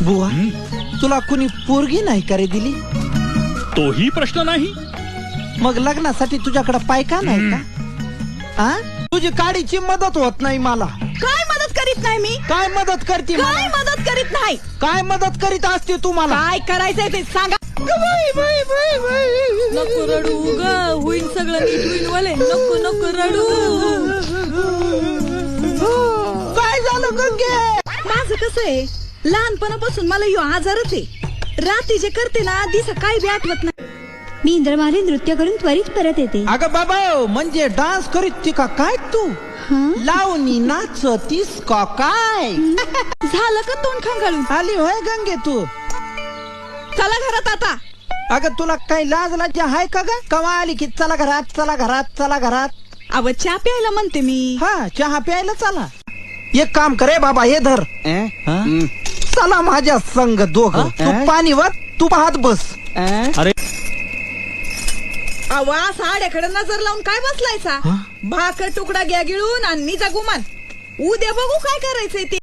बुवा तुला कुणी पोरगी नाही का रे दिली? तोही प्रश्न नाही. मग लग्नासाठी तुझ्याकडे पायका नाही का? आ? तुझी काडीची मदत होत नाही मला. काय मदत करीत नाही मी? काय मदत करते? काय मदत करीत नाही? काय मदत करीत असते तुम्हाला? काय करायचंय ते सांगा. नको रडू ग, होईल सगळं नीट होईल वले. नको नको रडू. काय झालं गंगे? माझं कसं आहे, लहानपणापासून मला यो आजारच आहे. रात्री जे करते ना दिसा काय बी आठवत नाही. मी इंद्रमाली नृत्य करून त्वरित परत येते. अगं बाबा म्हणजे डान्स करीत ती का काय तू? लावणी नाचतीस का काय? झालं का तोंड खंगाळून? आली होय गंगे तू? चला घरात आता. अगं तुला काही लाज लाजा आहे का ग? कवा आली की चला घरात चला घरात चला घरात. अव चहा प्यायला म्हणते मी. हा चहा प्यायला चला. एक काम करे बाबा हे धर. चला माझ्या संग दोघं. तू पाणी वर तू पाहत बस. अरे अवा साड्याकडे नजर लावून काय बसलायचा? भाकर तुकडा घ्या गिळून आणि निजा गुमान. उद्या बघू काय करायचंय ते.